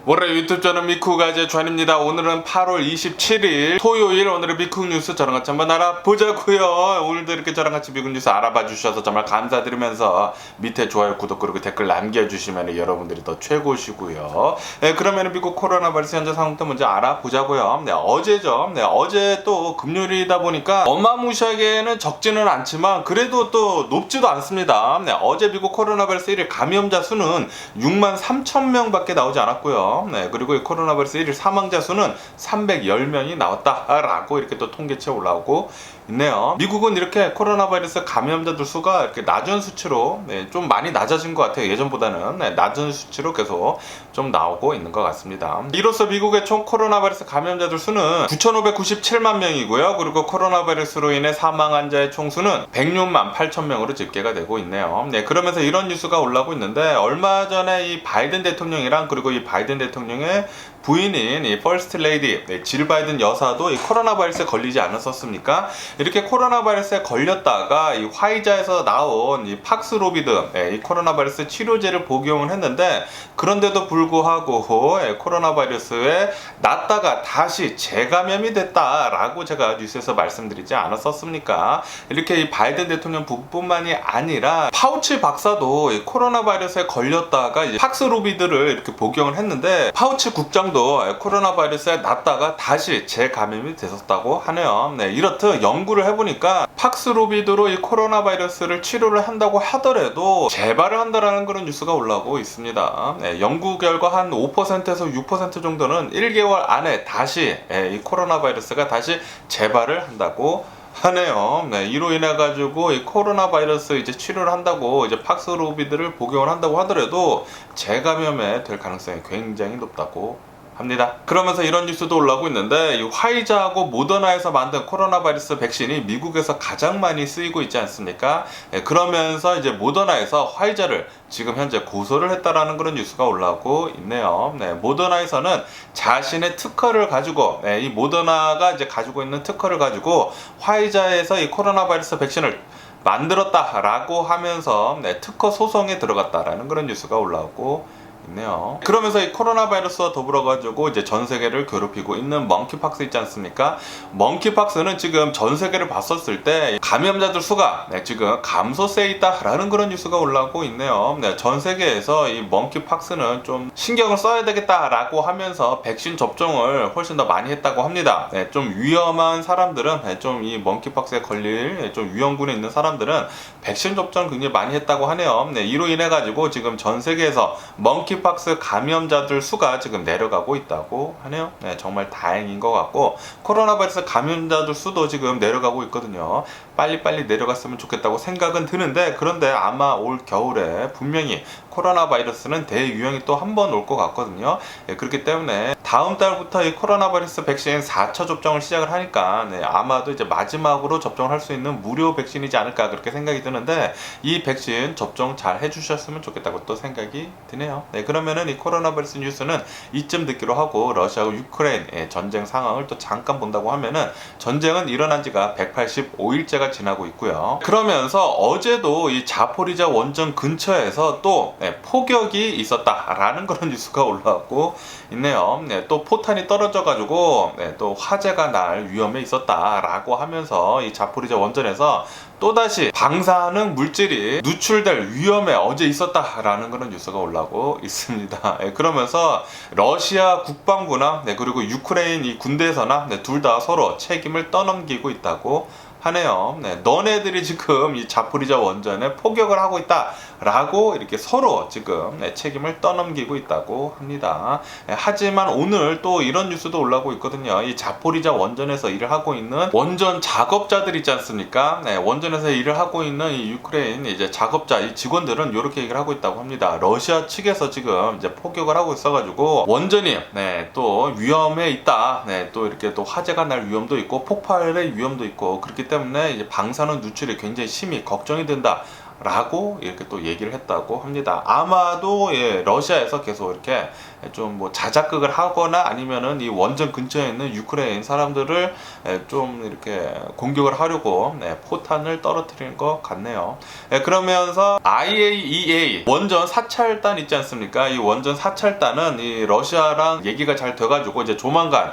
월요일 유튜브 저는 미쿡아재 주한입니다. 오늘은 8월 27일 토요일, 오늘의 미쿡 뉴스 저랑 같이 한번 알아보자고요. 오늘도 이렇게 저랑 같이 미국 뉴스 알아봐 주셔서 정말 감사드리면서 밑에 좋아요, 구독, 그리고 댓글 남겨주시면 여러분들이 더 최고시고요. 네, 그러면 미국 코로나 바이러스 현재 상황부터 먼저 알아보자고요. 네, 어제죠. 네, 어제 또 금요일이다 보니까 어마무시하게는 적지는 않지만 그래도 또 높지도 않습니다. 네, 어제 미국 코로나 바이러스 1일 감염자 수는 6만 3천 명밖에 나오지 않았고요. 네, 그리고 이 코로나 바이러스 1일 사망자 수는 310명이 나왔다라고 이렇게 또 통계치가 올라오고 있네요. 미국은 이렇게 코로나 바이러스 감염자들 수가 이렇게 낮은 수치로 좀 많이 낮아진 것 같아요. 예전보다는 낮은 수치로 계속 좀 나오고 있는 것 같습니다. 이로써 미국의 총 코로나 바이러스 감염자들 수는 9,597만 명이고요. 그리고 코로나 바이러스로 인해 사망 환자의 총수는 106만 8천 명으로 집계가 되고 있네요. 네, 그러면서 이런 뉴스가 올라오고 있는데 얼마 전에 이 바이든 대통령이랑 그리고 이 바이든 대통령의 부인인 이 퍼스트 레이디 질 바이든 여사도 이 코로나 바이러스에 걸리지 않았었습니까? 이렇게 코로나 바이러스에 걸렸다가 이 화이자에서 나온 이 팍스로비드 이 코로나 바이러스 치료제를 복용을 했는데 그런데도 불구하고 코로나 바이러스에 낫다가 다시 재감염이 됐다라고 제가 뉴스에서 말씀드리지 않았었습니까? 이렇게 이 바이든 대통령 부부뿐만이 아니라 파우치 박사도 이 코로나 바이러스에 걸렸다가 이제 팍스로비드를 이렇게 복용을 했는데 파우치 국장도 코로나 바이러스에 낫다가 다시 재감염이 됐었다고 하네요. 네, 이렇듯 연구를 해보니까 팍스로비드로 이 코로나 바이러스를 치료를 한다고 하더라도 재발을 한다라는 그런 뉴스가 올라오고 있습니다. 네, 연구 결과 한 5%에서 6% 정도는 1개월 안에 다시 이 코로나 바이러스가 다시 재발을 한다고 하네요. 네, 이로 인해 가지고 이 코로나 바이러스 이제 치료를 한다고 이제 팍스로비드를 복용을 한다고 하더라도 재감염에 될 가능성이 굉장히 높다고 합니다. 그러면서 이런 뉴스도 올라오고 있는데 이 화이자하고 모더나에서 만든 코로나 바이러스 백신이 미국에서 가장 많이 쓰이고 있지 않습니까? 네, 그러면서 이제 모더나에서 화이자를 지금 현재 고소를 했다라는 그런 뉴스가 올라오고 있네요. 네, 모더나에서는 자신의 특허를 가지고 이 모더나가 이제 가지고 있는 특허를 가지고 화이자에서 이 코로나 바이러스 백신을 만들었다라고 하면서 특허 소송에 들어갔다라는 그런 뉴스가 올라오고 있네요. 그러면서 이 코로나 바이러스와 더불어 가지고 이제 전 세계를 괴롭히고 있는 멍키팍스 있지 않습니까? 멍키팍스는 지금 전 세계를 봤었을 때 감염자들 수가 지금 감소세에 있다라는 그런 뉴스가 올라오고 있네요. 전 세계에서 이 멍키팍스는 좀 신경을 써야 되겠다라고 하면서 백신 접종을 훨씬 더 많이 했다고 합니다. 좀 위험한 사람들은 좀 이 멍키팍스에 걸릴 좀 위험군에 있는 사람들은 백신 접종 굉장히 많이 했다고 하네요. 이로 인해 가지고 지금 전 세계에서 멍키팍스 감염자들 수가 지금 내려가고 있다고 하네요. 정말 다행인 것 같고 코로나 바이러스 감염자들 수도 지금 내려가고 있거든요. 빨리빨리 내려갔으면 좋겠다고 생각은 드는데 그런데 아마 올 겨울에 분명히 코로나 바이러스는 대유행이 또 한 번 올 것 같거든요. 그렇기 때문에 다음 달부터 이 코로나 바이러스 백신 4차 접종을 시작을 하니까 아마도 이제 마지막으로 접종을 할 수 있는 무료 백신이지 않을까 그렇게 생각이 드는데 이 백신 접종 잘 해주셨으면 좋겠다고 또 생각이 드네요. 그러면은 이 코로나 바이러스 뉴스는 이쯤 듣기로 하고 러시아와 유크레인 전쟁 상황을 또 잠깐 본다고 하면은 전쟁은 일어난 지가 185일째가 지나고 있고요. 그러면서 어제도 이 자포리자 원전 근처에서 또 폭격이 있었다라는 그런 뉴스가 올라왔고 있네요. 또 포탄이 떨어져 가지고 또 화재가 날 위험에 있었다라고 하면서 이 자포리자 원전에서 또다시 방사능 물질이 누출될 위험에 어제 있었다라는 그런 뉴스가 올라오고 있습니다. 그러면서 러시아 국방부나 그리고 유크레인 이 군대에서나 둘 다 서로 책임을 떠넘기고 있다고 하네요. 너네들이 지금 이 자포리자 원전에 포격을 하고 있다라고 이렇게 서로 지금 책임을 떠넘기고 있다고 합니다. 하지만 오늘 또 이런 뉴스도 올라오고 있거든요. 이 자포리자 원전에서 일을 하고 있는 원전 작업자들 있지 않습니까? 원전에서 일을 하고 있는 이 유크레인 이제 작업자 이 직원들은 이렇게 얘기를 하고 있다고 합니다. 러시아 측에서 지금 이제 포격을 하고 있어가지고 원전이 또 위험에 있다. 또 이렇게 또 화재가 날 위험도 있고 폭발의 위험도 있고 그렇기 때문에 이제 방사능 누출이 굉장히 심히 걱정이 된다. 라고 이렇게 또 얘기를 했다고 합니다. 아마도 러시아에서 계속 이렇게 좀 뭐 자작극을 하거나 아니면은 이 원전 근처에 있는 유크레인 사람들을 좀 이렇게 공격을 하려고 포탄을 떨어뜨리는 것 같네요. 그러면서 IAEA 원전 사찰단 있지 않습니까? 이 원전 사찰단은 이 러시아랑 얘기가 잘 돼가지고 이제 조만간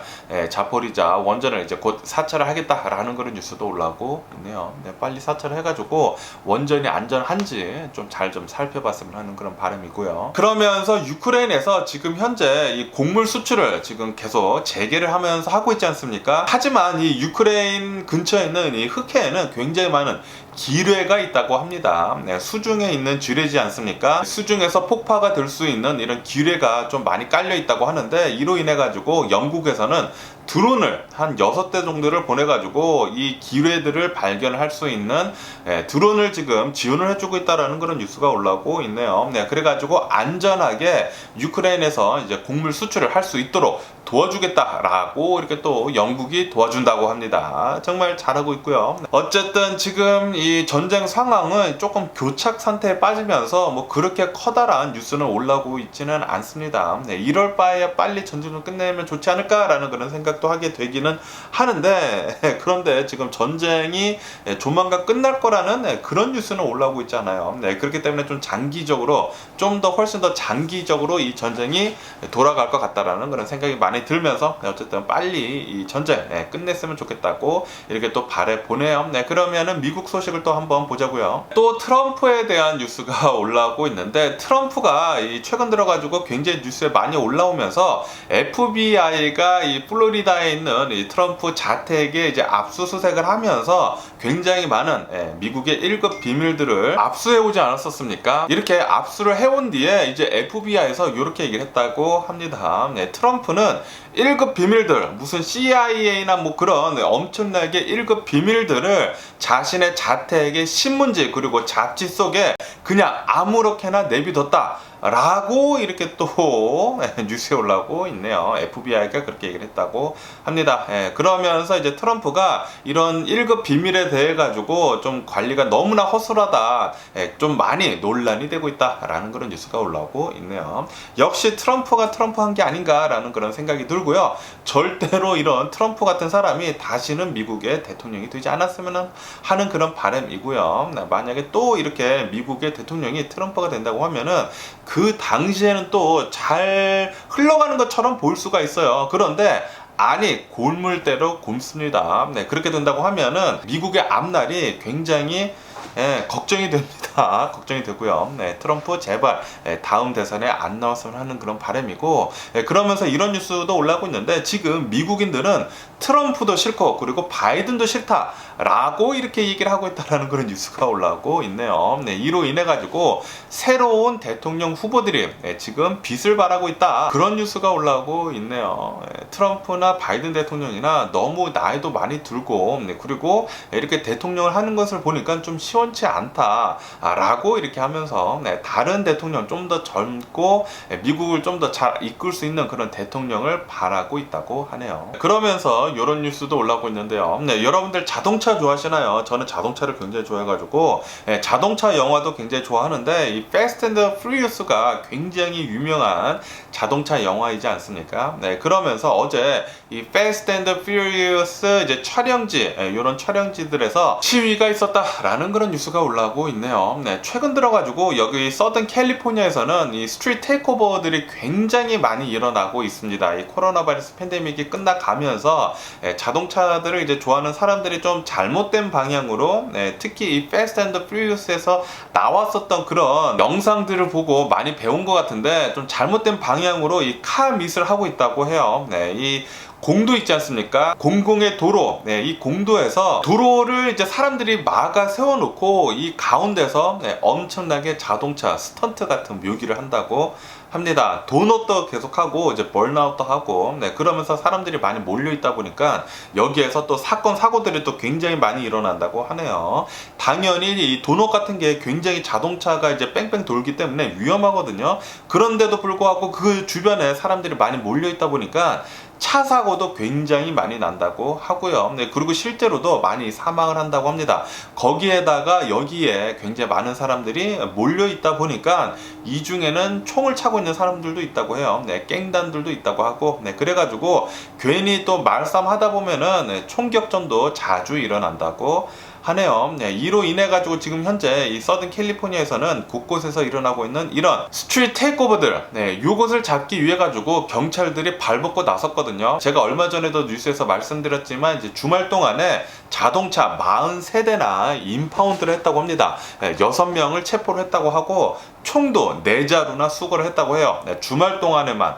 자포리자 원전을 이제 곧 사찰을 하겠다라는 그런 뉴스도 올라오고 있네요. 빨리 사찰을 해가지고 원전이 안전한지 좀 잘 좀 살펴봤으면 하는 그런 바람이고요. 그러면서 유크레인에서 지금 현재 이 곡물 수출을 지금 계속 재개를 하면서 하고 있지 않습니까? 하지만 이 유크레인 근처에 있는 이 흑해에는 굉장히 많은 기뢰가 있다고 합니다. 수중에 있는 쥐뢰지 않습니까? 수중에서 폭파가 될 수 있는 이런 기뢰가 좀 많이 깔려 있다고 하는데, 이로 인해 가지고 영국에서는 드론을 한 6대 정도를 보내가지고 이 기뢰들을 발견할 수 있는 드론을 지금 지원을 해주고 있다라는 그런 뉴스가 올라오고 있네요. 그래가지고 안전하게 유크레인에서 이제 곡물 수출을 할 수 있도록 도와주겠다라고 이렇게 또 영국이 도와준다고 합니다. 정말 잘하고 있고요. 어쨌든 지금 이 전쟁 상황은 조금 교착 상태에 빠지면서 뭐 그렇게 커다란 뉴스는 올라오고 있지는 않습니다. 이럴 바에야 빨리 전쟁을 끝내면 좋지 않을까라는 그런 생각도 하게 되기는 하는데, 그런데 지금 전쟁이 조만간 끝날 거라는 그런 뉴스는 올라오고 있잖아요. 그렇기 때문에 좀 장기적으로, 좀 더 훨씬 더 장기적으로 이 전쟁이 돌아갈 것 같다라는 그런 생각이 많이 들면서 어쨌든 빨리 이 전쟁 끝냈으면 좋겠다고 이렇게 또 바래 보내요. 그러면은 미국 소식을 또 한번 보자고요. 또 트럼프에 대한 뉴스가 올라오고 있는데, 트럼프가 이 최근 들어가지고 굉장히 뉴스에 많이 올라오면서 FBI가 이 플로리다에 있는 이 트럼프 자택에 이제 압수수색을 하면서 굉장히 많은 미국의 1급 비밀들을 압수해 오지 않았었습니까? 이렇게 압수를 해온 뒤에 이제 FBI에서 이렇게 얘기를 했다고 합니다. 트럼프는 1급 비밀들, 무슨 CIA나 뭐 그런 엄청나게 1급 비밀들을 자신의 자택의 신문지 그리고 잡지 속에 그냥 아무렇게나 내비뒀다 라고 이렇게 또 뉴스에 올라오고 있네요. FBI가 그렇게 얘기를 했다고 합니다. 그러면서 이제 트럼프가 이런 1급 비밀에 대해 가지고 좀 관리가 너무나 허술하다, 좀 많이 논란이 되고 있다라는 그런 뉴스가 올라오고 있네요. 역시 트럼프가 트럼프한 게 아닌가라는 그런 생각이 들고요. 절대로 이런 트럼프 같은 사람이 다시는 미국의 대통령이 되지 않았으면 하는 그런 바람이고요. 만약에 또 이렇게 미국의 대통령이 트럼프가 된다고 하면은 그 당시에는 또 잘 흘러가는 것처럼 보일 수가 있어요. 그런데 아니, 골물대로 굼습니다. 그렇게 된다고 하면은 미국의 앞날이 굉장히 걱정이 됩니다. 걱정이 되고요. 트럼프 제발 다음 대선에 안 나왔으면 하는 그런 바람이고, 그러면서 이런 뉴스도 올라오고 있는데, 지금 미국인들은 트럼프도 싫고 그리고 바이든도 싫다라고 이렇게 얘기를 하고 있다라는 그런 뉴스가 올라오고 있네요. 이로 인해 가지고 새로운 대통령 후보들이 지금 빛을 발하고 있다, 그런 뉴스가 올라오고 있네요. 트럼프나 바이든 대통령이나 너무 나이도 많이 들고 그리고 이렇게 대통령을 하는 것을 보니까 좀 시원치 않다라고 이렇게 하면서 다른 대통령, 좀 더 젊고 미국을 좀 더 잘 이끌 수 있는 그런 대통령을 바라고 있다고 하네요. 그러면서 이런 뉴스도 올라오고 있는데요. 여러분들 자동차 좋아하시나요? 저는 자동차를 굉장히 좋아해가지고 자동차 영화도 굉장히 좋아하는데, 이 Fast and Furious가 굉장히 유명한 자동차 영화이지 않습니까? 그러면서 어제 이 Fast and Furious 이제 촬영지, 이런 촬영지들에서 시위가 있었다라는 그런 뉴스가 올라오고 있네요. 최근 들어가지고 여기 서든 캘리포니아에서는 이 스트리트 테이크오버들이 굉장히 많이 일어나고 있습니다. 이 코로나 바이러스 팬데믹이 끝나가면서 자동차들을 이제 좋아하는 사람들이 좀 잘못된 방향으로, 특히 이 Fast and Furious에서 나왔었던 그런 영상들을 보고 많이 배운 것 같은데, 좀 잘못된 방향으로 이 카 밋을 하고 있다고 해요. 이 공도 있지 않습니까? 공공의 도로, 이 공도에서 도로를 이제 사람들이 막아 세워놓고 이 가운데서 엄청나게 자동차 스턴트 같은 묘기를 한다고 합니다. 도넛도 계속하고 이제 벌나웃도 하고, 그러면서 사람들이 많이 몰려있다 보니까 여기에서 또 사건 사고들이 또 굉장히 많이 일어난다고 하네요. 당연히 이 도넛 같은 게 굉장히 자동차가 이제 뺑뺑 돌기 때문에 위험하거든요. 그런데도 불구하고 그 주변에 사람들이 많이 몰려있다 보니까 차 사고도 굉장히 많이 난다고 하고요. 네, 그리고 실제로도 많이 사망을 한다고 합니다. 거기에다가 여기에 굉장히 많은 사람들이 몰려 있다 보니까 이 중에는 총을 차고 있는 사람들도 있다고 해요. 네, 갱단들도 있다고 하고, 네, 그래가지고 괜히 또 말싸움 하다 보면은 네, 총격전도 자주 일어난다고 하네요. 네, 이로 인해 가지고 지금 현재 이 서든 캘리포니아에서는 곳곳에서 일어나고 있는 이런 스트리트 테이크오버들, 네, 요것을 잡기 위해 가지고 경찰들이 발벗고 나섰거든요. 제가 얼마 전에도 뉴스에서 말씀드렸지만 이제 주말 동안에 자동차 43대나 임파운드를 했다고 합니다. 6명을 체포를 했다고 하고 총도 4자루나 수거를 했다고 해요. 네, 주말 동안에만.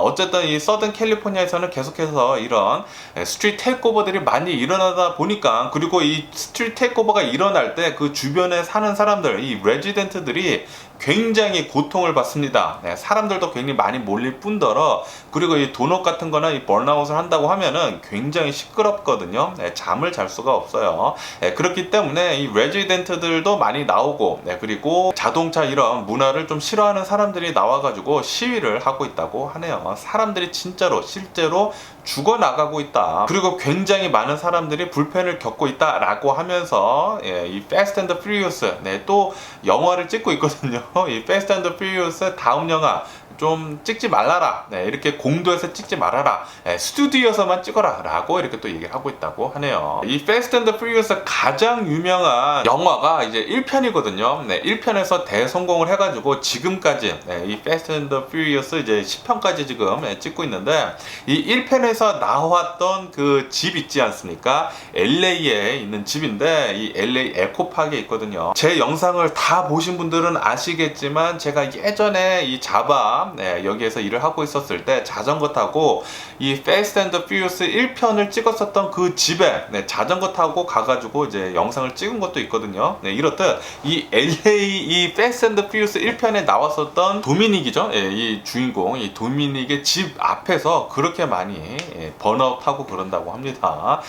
어쨌든 이 서든 캘리포니아에서는 계속해서 이런 스트리트 테이크오버들이 많이 일어나다 보니까, 그리고 이 스트리트 테이크오버가 일어날 때 그 주변에 사는 사람들, 이 레지던트들이 굉장히 고통을 받습니다. 네, 사람들도 굉장히 많이 몰릴 뿐더러, 그리고 이 도넛 같은 거나 이 번아웃을 한다고 하면은 굉장히 시끄럽거든요. 네, 잠을 잘 수가 없어요. 네, 그렇기 때문에 이 레지던트들도 많이 나오고, 네, 그리고 자동차 이런 문화를 좀 싫어하는 사람들이 나와가지고 시위를 하고 있다고 하네요. 사람들이 진짜로 실제로 죽어나가고 있다. 그리고 굉장히 많은 사람들이 불편을 겪고 있다라고 하면서 이 Fast and Furious, 네, 또 영화를 찍고 있거든요. 이 Fast and Furious 다음 영화 좀 찍지 말라라. 네, 이렇게 공도에서 찍지 말아라. 네, 스튜디오에서만 찍어라. 라고 이렇게 또 얘기를 하고 있다고 하네요. 이 Fast and Furious 가장 유명한 영화가 이제 1편이거든요. 네, 1편에서 대성공을 해가지고 지금까지 네, 이 Fast and Furious 이제 10편까지 지금 찍고 있는데, 이 1편에서 나왔던 그 집 있지 않습니까? LA에 있는 집인데, 이 LA 에코파크에 있거든요. 제 영상을 다 보신 분들은 아시겠지만, 제가 예전에 이 자바, 네, 여기에서 일을 하고 있었을 때 자전거 타고 이 Fast and Furious 1편을 찍었었던 그 집에 네, 자전거 타고 가가지고 이제 영상을 찍은 것도 있거든요. 네, 이렇듯 이 LA 이 Fast and Furious 1편에 나왔었던 도미닉이죠. 예, 이 주인공 이 도미닉의 집 앞에서 그렇게 많이 번아웃하고 그런다고 합니다.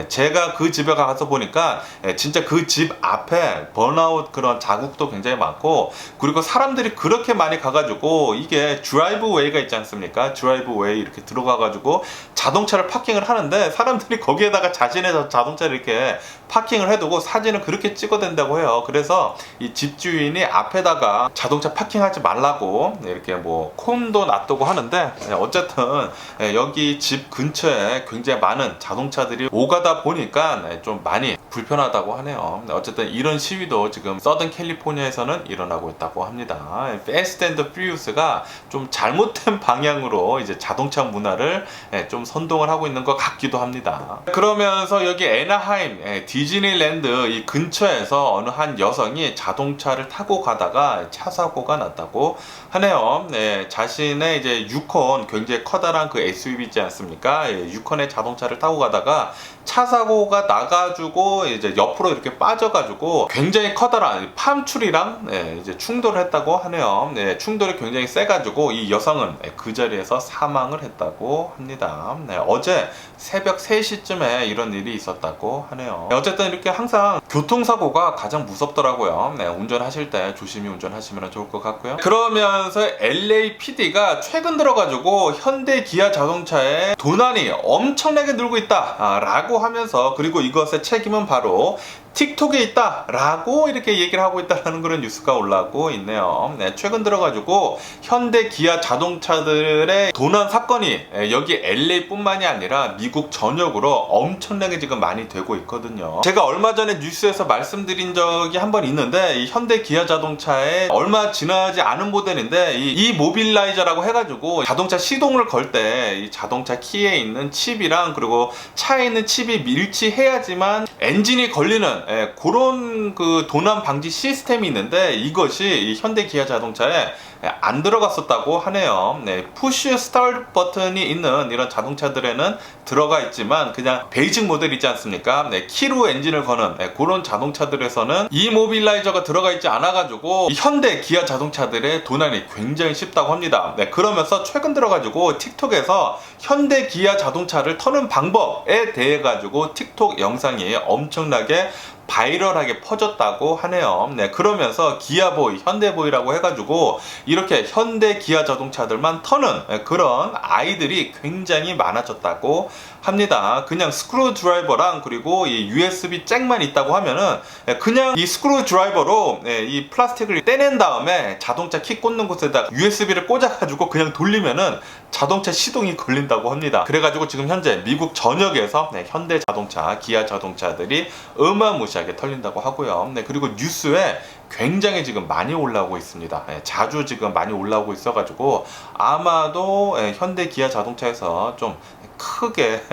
제가 그 집에 가서 보니까 진짜 그 집 앞에 번아웃 그런 자국도 굉장히 많고, 그리고 사람들이 그렇게 많이 가가지고 이게 드라이브웨이가 있지 않습니까? 드라이브웨이 이렇게 들어가가지고 자동차를 파킹을 하는데, 사람들이 거기에다가 자신의 자동차를 이렇게 파킹을 해두고 사진을 그렇게 찍어댄다고 해요. 그래서 이 집주인이 앞에다가 자동차 파킹하지 말라고 이렇게 뭐 콘도 놔두고 하는데, 어쨌든 여기 집 근처에 굉장히 많은 자동차들이 오가다 보니까 좀 많이 불편하다고 하네요. 어쨌든 이런 시위도 지금 서든 캘리포니아에서는 일어나고 있다고 합니다. Fast and Furious가 좀 잘못된 방향으로 이제 자동차 문화를 좀 선동을 하고 있는 것 같기도 합니다. 그러면서 여기 애나하임 디즈니랜드 이 근처에서 어느 한 여성이 자동차를 타고 가다가 차 사고가 났다고 하네요. 네, 자신의 이제 유콘, 굉장히 커다란 그 SUV 있지 않습니까? 유콘의 자동차를 타고 가다가 차 사고가 나가지고 이제 옆으로 이렇게 빠져가지고 굉장히 커다란 팜추리랑 이제 충돌을 했다고 하네요. 네, 충돌이 굉장히 세가지고 이 여성은 그 자리에서 사망을 했다고 합니다. 네, 어제 새벽 3시쯤에 이런 일이 있었다고 하네요. 네, 어쨌든 이렇게 항상 교통사고가 가장 무섭더라고요. 네, 운전하실 때 조심히 운전하시면 좋을 것 같고요. 그러면서 LAPD가 최근 들어가지고 현대 기아 자동차의 도난이 엄청나게 늘고 있다 라고 하면서, 그리고 이것의 책임은 바로 틱톡에 있다 라고 이렇게 얘기를 하고 있다는 그런 뉴스가 올라오고 있네요. 네, 최근 들어가지고 현대 기아 자동차들의 도난 사건이 여기 LA 뿐만이 아니라 미국 전역으로 엄청나게 지금 많이 되고 있거든요. 제가 얼마 전에 뉴스에서 말씀드린 적이 한 번 있는데, 이 현대 기아 자동차에 얼마 지나지 않은 모델인데 이 모빌라이저라고 해가지고 자동차 시동을 걸 때 이 자동차 키에 있는 칩이랑 그리고 차에 있는 칩이 일치해야지만 엔진이 걸리는 그런 그 도난 방지 시스템이 있는데, 이것이 이 현대 기아 자동차에 안 들어갔었다고 하네요. 네, 푸시 스타트 버튼이 있는 이런 자동차들에는 들어가 있지만 그냥 베이직 모델 있지 않습니까? 네, 키로 엔진을 거는 그런 자동차들에서는 이 모빌라이저가 들어가 있지 않아가지고 이 현대 기아 자동차들의 도난이 굉장히 쉽다고 합니다. 네, 그러면서 최근 들어가지고 틱톡에서 현대 기아 자동차를 터는 방법에 대해 가지고 틱톡 영상이 엄청나게 바이럴하게 퍼졌다고 하네요. 네, 그러면서 기아보이, 현대보이라고 해가지고 이렇게 현대 기아 자동차들만 터는 그런 아이들이 굉장히 많아졌다고 합니다. 그냥 스크루 드라이버랑 그리고 이 USB 잭만 있다고 하면은 그냥 이 스크루 드라이버로 이 플라스틱을 떼낸 다음에 자동차 키 꽂는 곳에다가 USB를 꽂아가지고 그냥 돌리면은 자동차 시동이 걸린다고 합니다. 그래가지고 지금 현재 미국 전역에서 현대 자동차, 기아 자동차들이 어마무시하게 털린다고 하고요. 그리고 뉴스에 굉장히 지금 많이 올라오고 있습니다. 자주 지금 많이 올라오고 있어가지고 아마도 현대 기아 자동차에서 좀 크게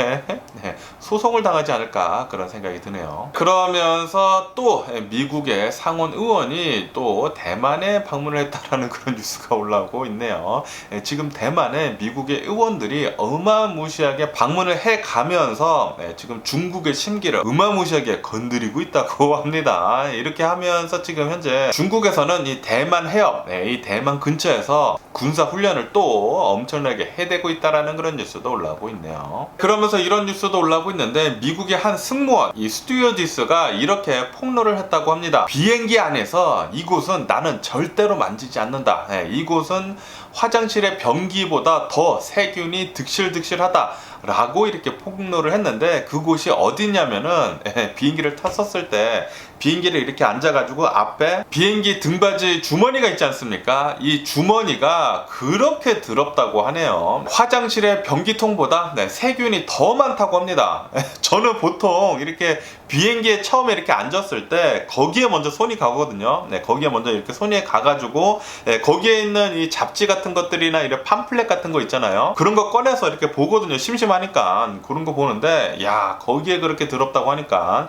소송을 당하지 않을까 그런 생각이 드네요. 그러면서 또 미국의 상원 의원이 또 대만에 방문을 했다라는 그런 뉴스가 올라오고 있네요. 지금 대만에 미국의 의원들이 어마무시하게 방문을 해 가면서 지금 중국의 심기를 어마무시하게 건드리고 있다고 합니다. 이렇게 하면서 지금 현재 중국에서는 이 대만 해협, 이 대만 근처에서 군사 훈련을 또 엄청나게 해대고 있다라는 그런 뉴스도 올라오고 있네요. 그러면서 이런 뉴스도 올라오고 있는데 미국의 한 승무원, 이 스튜어디스가 이렇게 폭로를 했다고 합니다. 비행기 안에서 이곳은 나는 절대로 만지지 않는다. 이곳은 화장실의 변기보다 더 세균이 득실득실하다 라고 이렇게 폭로를 했는데 그곳이 어디냐면은 비행기를 탔었을 때 비행기를 이렇게 앉아가지고 앞에 비행기 등받이 주머니가 있지 않습니까? 이 주머니가 그렇게 더럽다고 하네요. 화장실의 변기통보다 세균이 더 많다고 합니다. 저는 보통 이렇게 비행기에 처음에 이렇게 앉았을 때 거기에 먼저 손이 가거든요. 거기에 먼저 이렇게 손이 가가지고 거기에 있는 이 잡지 같은 것들이나 이런 팜플렛 같은 거 있잖아요. 그런 거 꺼내서 이렇게 보거든요. 심심하니까 그런 거 보는데 야 거기에 그렇게 더럽다고 하니까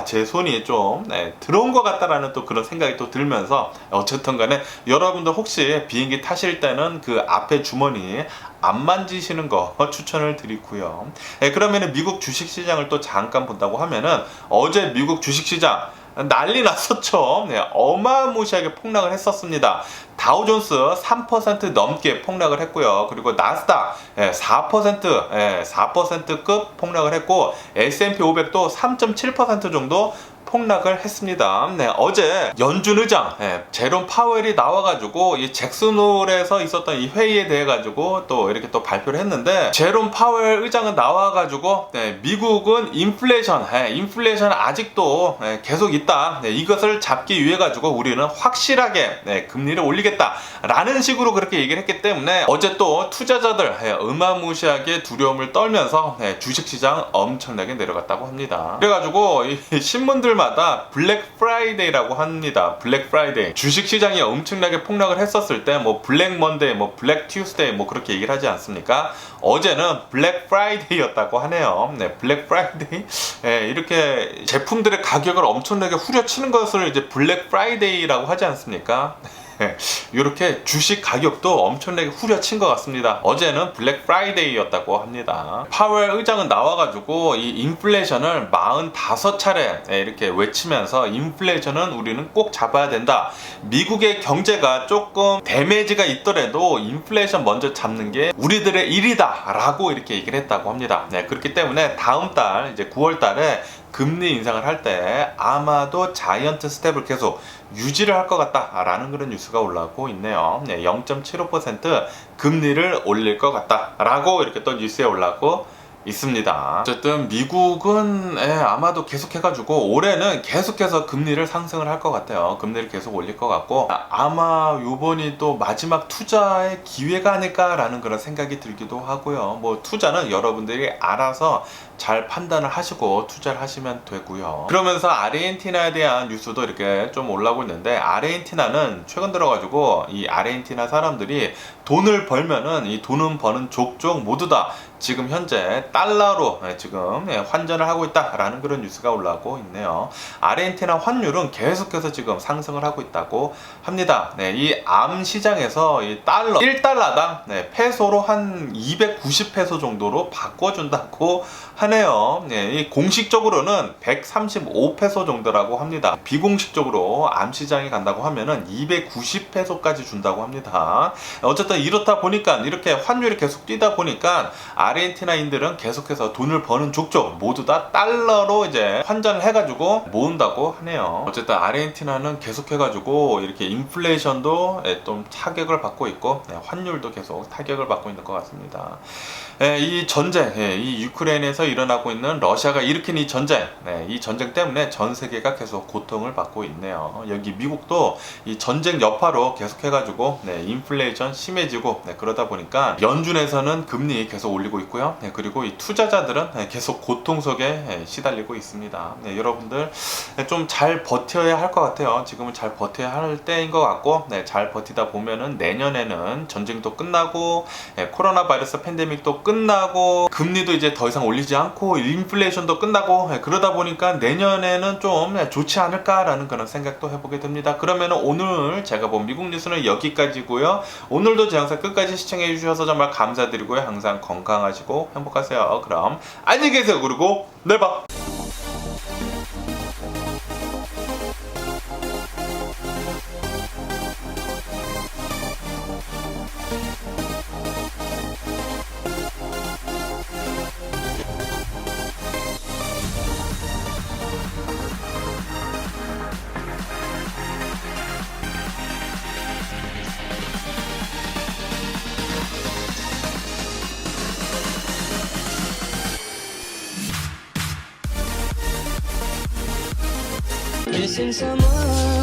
제 손이 좀 더러운 것 같다라는 또 그런 생각이 또 들면서 어쨌든 간에 여러분들 혹시 비행기 타실 때는 그 앞에 주머니 안 만지시는 거 추천을 드리고요. 그러면은 미국 주식시장을 또 잠깐 본다고 하면은 어제 미국 주식시장 난리 났었죠. 어마무시하게 폭락을 했었습니다. 다우존스 3% 넘게 폭락을 했고요. 그리고 나스닥 4%급 폭락을 했고 S&P 500도 3.7% 정도 폭락을 했습니다. 어제 연준 의장 제롬 파웰이 나와가지고 이 잭슨홀에서 있었던 이 회의에 대해 가지고 또 이렇게 또 발표를 했는데 제롬 파웰 의장은 나와가지고 미국은 인플레이션 아직도 계속 있다. 이것을 잡기 위해 가지고 우리는 확실하게 금리를 올리겠다라는 식으로 그렇게 얘기를 했기 때문에 어제 또 투자자들 어마무시하게 두려움을 떨면서 주식시장 엄청나게 내려갔다고 합니다. 그래가지고 이 신문들 마다 블랙 프라이데이라고 합니다. 블랙 프라이데이. 주식 시장이 엄청나게 폭락을 했었을 때 뭐 블랙 먼데이, 뭐 블랙 튜스데이 뭐 그렇게 얘기를 하지 않습니까? 어제는 블랙 프라이데이였다고 하네요. 블랙 프라이데이. 이렇게 제품들의 가격을 엄청나게 후려치는 것을 이제 블랙 프라이데이라고 하지 않습니까? 이렇게 주식 가격도 엄청나게 후려친 것 같습니다. 어제는 블랙 프라이데이였다고 합니다. 파웰 의장은 나와가지고 이 인플레이션을 45차례 이렇게 외치면서 인플레이션은 우리는 꼭 잡아야 된다. 미국의 경제가 조금 데미지가 있더라도 인플레이션 먼저 잡는 게 우리들의 일이다 라고 이렇게 얘기를 했다고 합니다. 그렇기 때문에 다음 달 이제 9월 달에 금리 인상을 할 때 아마도 자이언트 스텝을 계속 유지를 할 것 같다라는 그런 뉴스가 올라오고 있네요. 0.75% 금리를 올릴 것 같다라고 이렇게 또 뉴스에 올라오고 있습니다. 어쨌든 미국은 아마도 계속해가지고 올해는 계속해서 금리를 상승을 할 것 같아요. 금리를 계속 올릴 것 같고 아마 요번이 또 마지막 투자의 기회가 아닐까라는 그런 생각이 들기도 하고요. 뭐 투자는 여러분들이 알아서 잘 판단을 하시고 투자를 하시면 되고요. 그러면서 아르헨티나에 대한 뉴스도 이렇게 좀 올라오고 있는데 아르헨티나는 최근 들어가지고 이 아르헨티나 사람들이 돈을 벌면은 이 돈은 버는 족족 모두 다 지금 현재 달러로 지금 환전을 하고 있다라는 그런 뉴스가 올라오고 있네요. 아르헨티나 환율은 계속해서 지금 상승을 하고 있다고 합니다. 이 암 시장에서 이 달러 1달러당 페소로 한 290페소 정도로 바꿔준다고 하네요. 네, 이 공식적으로는 135페소 정도라고 합니다. 비공식적으로 암시장에 간다고 하면은 290페소까지 준다고 합니다. 어쨌든 이렇다 보니까 이렇게 환율이 계속 뛰다 보니까 아르헨티나인들은 계속해서 돈을 버는 족족 모두 다 달러로 이제 환전을 해가지고 모은다고 하네요. 어쨌든 아르헨티나는 계속해가지고 이렇게 인플레이션도 좀 타격을 받고 있고 환율도 계속 타격을 받고 있는 것 같습니다. 이 전쟁, 이 유크레인에서 일어나고 있는 러시아가 일으킨 이 전쟁, 이 전쟁 때문에 전 세계가 계속 고통을 받고 있네요. 여기 미국도 이 전쟁 여파로 계속해가지고 인플레이션 심해지고 그러다 보니까 연준에서는 금리 계속 올리고 있고요. 그리고 이 투자자들은 계속 고통 속에 시달리고 있습니다. 여러분들 좀 잘 버텨야 할 것 같아요. 지금은 잘 버텨야 할 때인 것 같고 잘 버티다 보면은 내년에는 전쟁도 끝나고 코로나 바이러스 팬데믹도 끝나고 금리도 이제 더 이상 올리지 않고 인플레이션도 끝나고 그러다 보니까 내년에는 좀 좋지 않을까라는 그런 생각도 해보게 됩니다. 그러면 오늘 제가 본 미국 뉴스는 여기까지고요. 오늘도 제 영상 끝까지 시청해 주셔서 정말 감사드리고요. 항상 건강하시고 행복하세요. 그럼 안녕히 계세요. 그리고 내일 봐. Missing someone